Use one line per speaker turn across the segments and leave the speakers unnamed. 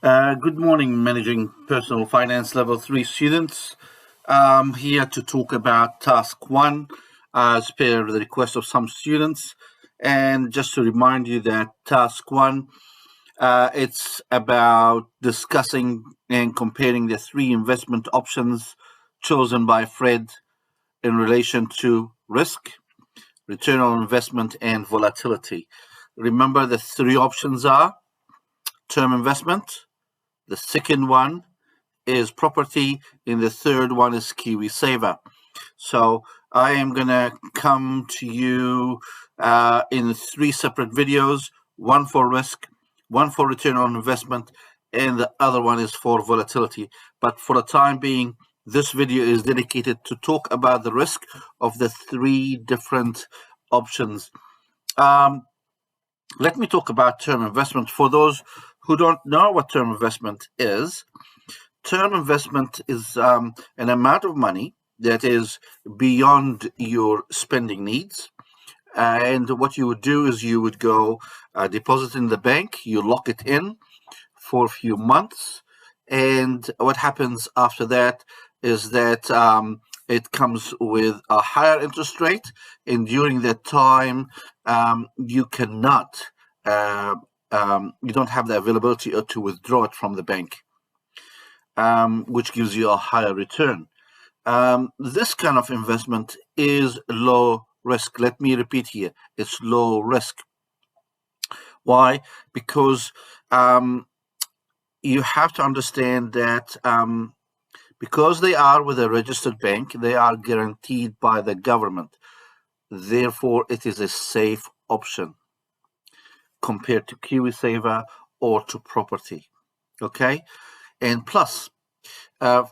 Good morning, Managing Personal Finance Level 3 students. I'm here to talk about Task 1 as per the request of some students. And just to remind you that Task 1, it's about discussing and comparing the three investment options chosen by Fred in relation to risk, return on investment, and volatility. Remember, the three options are term investment, the second one is property, and the third one is KiwiSaver. So I am gonna come to you in three separate videos: one for risk, one for return on investment, and the other one is for volatility. But for the time being, this video is dedicated to talk about the risk of the three different options. Um, Let me talk about term investment. For those who don't know what term investment is, term investment is an amount of money that is beyond your spending needs. And what you would do is you would go deposit in the bank, you lock it in for a few months. And what happens after that is that it comes with a higher interest rate. And during that time, you cannot, you don't have the availability to withdraw it from the bank, which gives you a higher return. This kind of investment is low risk. Let me repeat here, it's low risk. Why? Because you have to understand that because they are with a registered bank, they are guaranteed by the government. Therefore, it is a safe option compared to KiwiSaver or to property. Okay? And plus,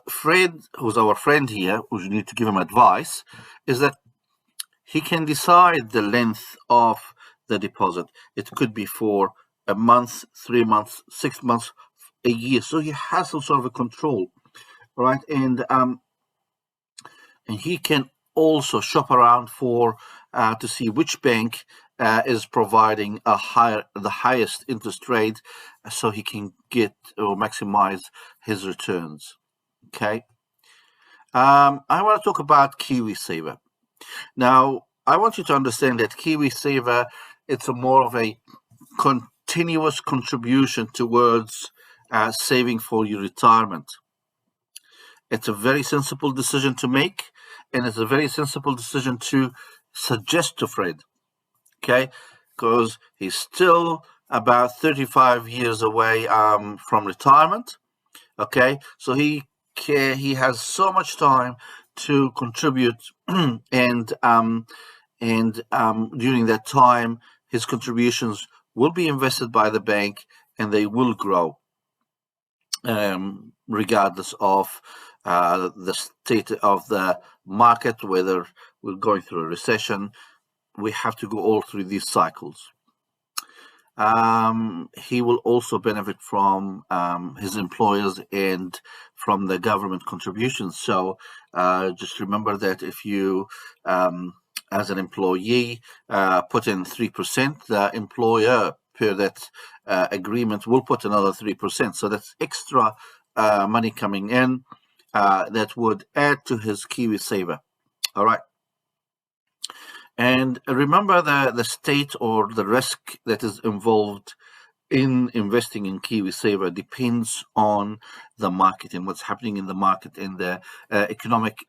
Fred, who's our friend here, who need to give him advice, is that he can decide the length of the deposit. It could be for a month, 3 months, 6 months, a year. So he has some sort of a control, right? And he can also shop around for to see which bank is providing the highest interest rate, so he can get or maximize his returns. Okay. I want to talk about KiwiSaver. Now, I want you to understand that KiwiSaver, it's a more of a continuous contribution towards saving for your retirement. It's a very sensible decision to make, and it's a very sensible decision to suggest to Fred, okay? Because he's still about 35 years away from retirement, okay? So he has so much time to contribute, and during that time, his contributions will be invested by the bank, and they will grow, regardless of the state of the market, whether we're going through a recession. We have to go all through these cycles. He will also benefit from his employers and from the government contributions. So just remember that if you, as an employee, put in 3%, the employer per that agreement will put another 3%. So that's extra money coming in that would add to his KiwiSaver. All right. And remember the state or the risk that is involved in investing in KiwiSaver depends on the market and what's happening in the market and the economic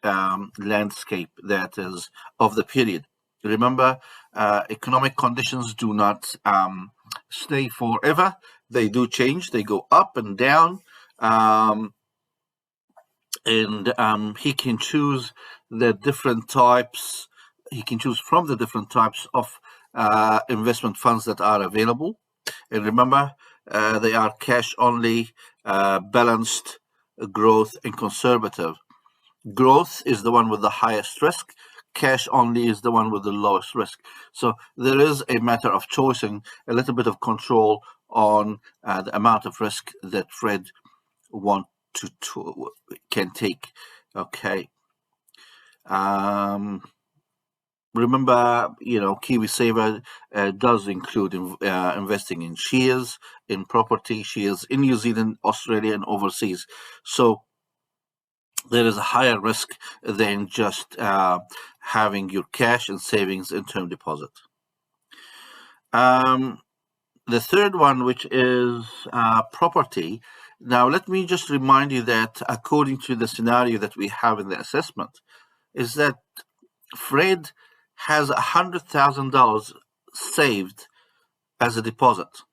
landscape that is of the period. Remember, economic conditions do not stay forever. They do change. They go up and down. And he can choose the different types. He can choose from the different types of investment funds that are available. And remember, they are cash only, balanced, growth, and conservative. Growth is the one with the highest risk. Cash only is the one with the lowest risk. So there is a matter of choice and a little bit of control on the amount of risk that Fred want can take. Okay. Um, remember, KiwiSaver does include investing in shares, in property, shares in New Zealand, Australia, and overseas. So there is a higher risk than just having your cash and savings in term deposit. The third one, which is property. Now, let me just remind you that according to the scenario that we have in the assessment, is that Fred has $100,000 saved as a deposit.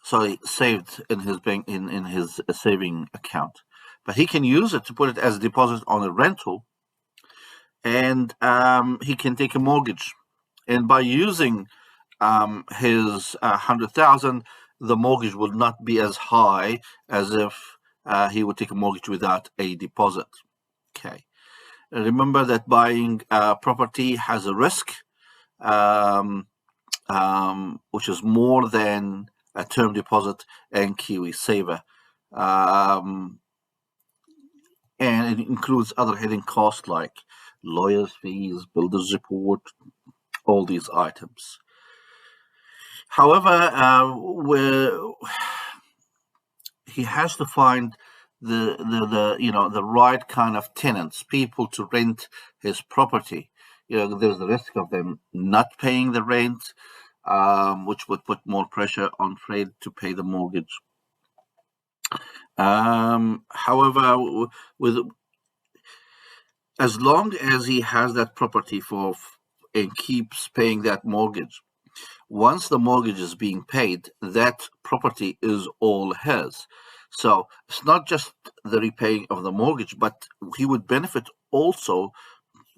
Sorry, saved in his bank in his saving account, but he can use it to put it as a deposit on a rental, and he can take a mortgage. And by using his 100,000, the mortgage will not be as high as if he would take a mortgage without a deposit. Okay. Remember that buying property has a risk, which is more than a term deposit and KiwiSaver. And it includes other hidden costs like lawyers' fees, builder's report, all these items. However, he has to find the right kind of tenants, people to rent his property. There's the risk of them not paying the rent, which would put more pressure on Fred to pay the mortgage. However, as long as he has that property and keeps paying that mortgage, once the mortgage is being paid, that property is all his. So it's not just the repaying of the mortgage, but he would benefit also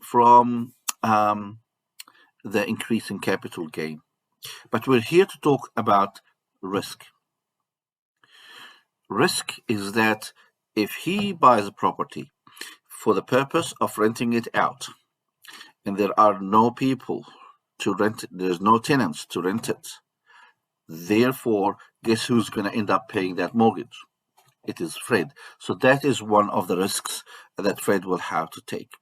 from the increase in capital gain. But we're here to talk about risk. Risk is that if he buys a property for the purpose of renting it out, and there are no people to rent it, there's no tenants to rent it, therefore, guess who's going to end up paying that mortgage? It is Fred. So that is one of the risks that Fred will have to take.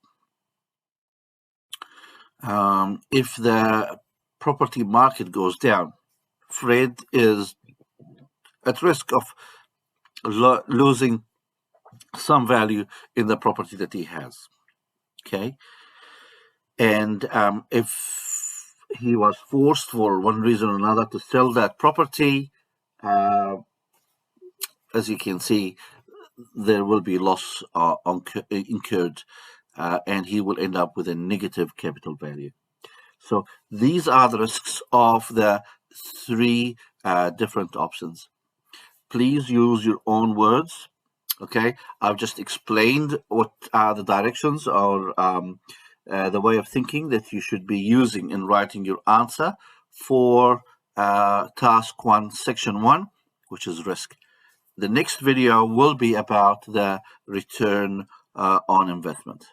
If the property market goes down, Fred is at risk of losing some value in the property that he has. Okay. And if he was forced for one reason or another to sell that property, as you can see, there will be loss incurred, and he will end up with a negative capital value. So these are the risks of the three different options. Please use your own words. Okay, I've just explained what are the directions or the way of thinking that you should be using in writing your answer for task 1, section 1, which is risk. The next video will be about the return on investment.